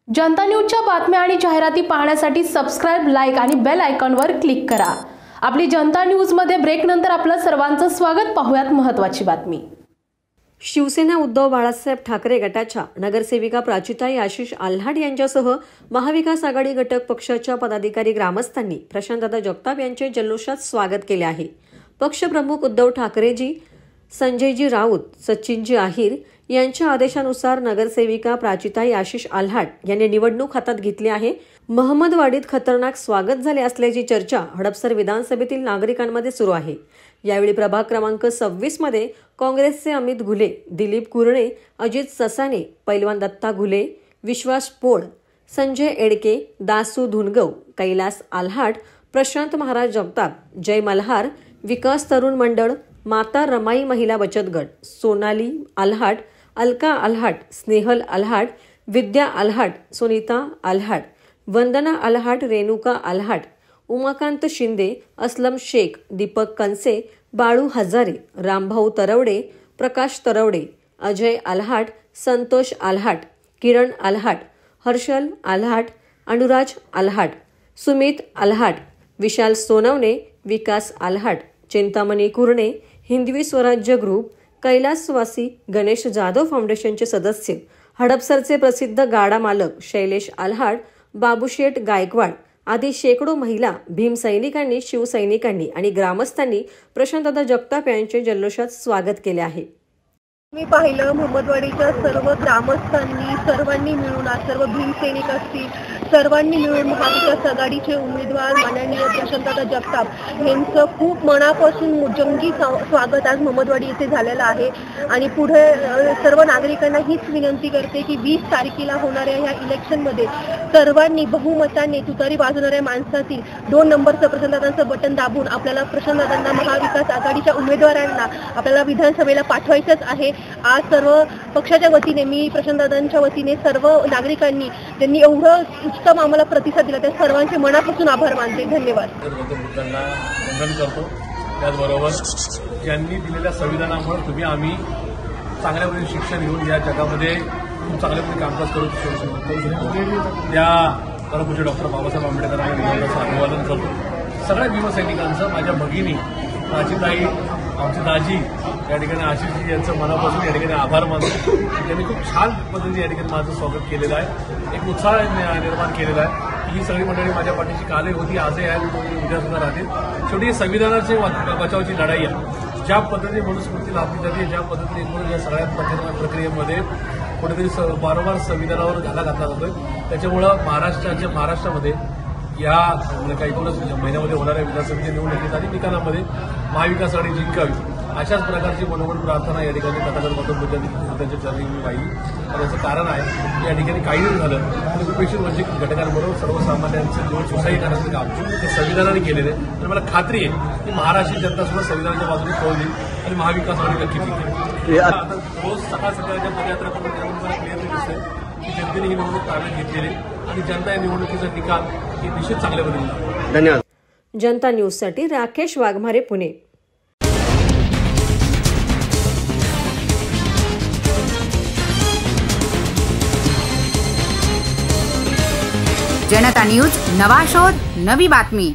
जनता न्यूजच्या बातम्या आणि जाहिराती पाहण्यासाठी सबस्क्राइब, लाईक आणि बेल आयकॉनवर क्लिक करा। आपली जनता न्यूजमध्ये ब्रेक नंतर आपलं सर्वांचं स्वागत। पाहूयात महत्त्वाची बातमी। शिवसेना उद्धव बाळासाहेब ठाकरे गटाच्या नगरसेविका प्राचिताई आशिष आल्हाट यांच्यासह महाविकास आघाडी घटक पक्षाच्या पदाधिकारी ग्रामस्थांनी प्रशांतदादा जगताप यांचे जल्लोषात स्वागत केले आहे। पक्षप्रमुख उद्धव ठाकरेजी, संजयजी राऊत, सचिनजी आहिर यांच्या आदेशानुसार नगरसेविका प्राचिताई आशिष आल्हाट यांनी निवडणूक हातात घेतली आहे। महमदवाडीत खतरनाक स्वागत झाले असल्याची चर्चा हडपसर विधानसभेतील नागरिकांमध्ये सुरू आहे। यावेळी प्रभाग क्रमांक 26 मध्ये काँग्रेसचे अमित घुले, दिलीप कुरणे, अजित ससाने, पैलवान दत्ता घुले, विश्वास पोळ, संजय एडके, दासू धुनगव, कैलास आल्हाट, प्रशांत महाराज जगताप, जय मल्हार, विकास तरुण मंडळ, माता रमाई महिला बचत गट, सोनाली आल्हाट, अलका आल्हाट, स्नेहल आल्हाट, विद्या आल्हाट, सुनीता आल्हाट, वंदना आल्हाट, रेणुका आल्हाट, उमाकांत शिंदे, असलम शेख, दीपक कनसे, बाळू हजारे, रामभाऊ तरवडे, प्रकाश तरवडे, अजय आल्हाट, संतोष आल्हाट, किरण आल्हाट, हर्षल आल्हाट, अनुराज आल्हाट, सुमित आल्हाट, विशाल सोनवणे, विकास आल्हाट, चिंतामणी कुरणे, हिंदवी स्वराज्य ग्रुप, कैलासवासी गणेश जाधव फाउंडेशनचे सदस्य, हडपसरचे प्रसिद्ध गाडा मालक शैलेश आल्हाट, बाबूशेठ गायकवाड आदी शेकडो महिला, भीमसैनिकांनी, शिवसैनिकांनी आणि ग्रामस्थांनी प्रशांतदादा जगताप यांचे जल्लोषात स्वागत केले आहे। मी पाहिलं महमदवाडीच्या सर्व ग्रामस्थांनी सर्वांनी मिळून, सर्व भीमसैनिक असतील सर्वांनी मिळून महाविकास आघाडीचे उमेदवार माननीय प्रशांतदादा जगताप यांचं खूप मनापासून जंगी स्वागत आज महमदवाडी येथे झालेलं आहे। आणि पुढे सर्व नागरिकांना हीच विनंती करते की 20 तारखेला होणाऱ्या ह्या इलेक्शनमध्ये सर्वांनी बहुमताने तुतारी वाजवणाऱ्या माणसातील 2 नंबरचं प्रशांतदादांचं बटन दाबून आपल्याला प्रशांतदादांना महाविकास आघाडीच्या उमेदवारांना आपल्याला विधानसभेला पाठवायचंच आहे। आज सर्व पक्षाच्या वतीने, मी प्रशांतदादांच्या वतीने सर्व नागरिकांनी त्यांनी एवढं उत्तम आम्हाला प्रतिसाद दिला, त्या सर्वांचे मनापासून आभार मानते। धन्यवाद। त्याचबरोबर ज्यांनी दिलेल्या संविधानामुळे तुम्ही आम्ही चांगल्या प्रकारे शिक्षण घेऊन या जगामध्ये खूप चांगल्या प्रकारे कामकाज करू शकतो त्या परमपूज्य डॉक्टर बाबासाहेब आंबेडकरांना अभिवादन करतो। सगळ्या भीमसैनिकांचं, माझ्या भगिनी प्राचिताई, आमचे दाजी या ठिकाणी आशिषजी यांचं मनापासून या ठिकाणी आभार मानतो। त्यांनी खूप छान पद्धतीने या ठिकाणी माझं स्वागत केलेलं आहे, एक उत्साह निर्माण केलेला आहे। ही सगळी मंडळी माझ्या पाठीशी कालही होती, आजही आहे, उद्या सुद्धा राहतील। शेवटी संविधानाची बचावाची लढाई आहे। ज्या पद्धतीने मनुस्मृती लाभली जाते, ज्या पद्धतीने एकूण या सगळ्या प्रक्रियेमध्ये कुठेतरी वारंवार संविधानावर घाला घातला जातोय, त्याच्यामुळं महाराष्ट्रामध्ये या एकूणच महिन्यामध्ये होणाऱ्या विधानसभेच्या निवडणुकीत आणि निकालामध्ये महाविकास आघाडी जिंकावी अशाच प्रकारची मनोमन प्रार्थना या ठिकाणी तथागत गौतम बुद्धांच्या चरणी मी वाहिली। आणि याचं कारण आहे, या ठिकाणी काही झालं तर उपेक्षित वंचित घटकांबरोबर सर्वसामान्यांचं जीवन सुसाही करण्याचं काम ते संविधानाने केलेलं आहे। आणि मला खात्री आहे की महाराष्ट्र जनता सुद्धा संविधानाच्या बाजूने कौल देईल आणि महाविकास आघाडी नक्की जिंकेल। आता रोज सकाळच्या पदयात्रा करून त्यामुळे क्लिअरली दिसतंय की जनतेने ही निवडणूक ताब्यात घेतलेली आणि जनता या निवडणुकीचा निकाल हे निश्चित चांगल्या पद्धतीने। धन्यवाद। जनता न्यूजसाठी राकेश वाघमारे, पुणे। जनता न्यूज, नवा शोध, नवी बातमी।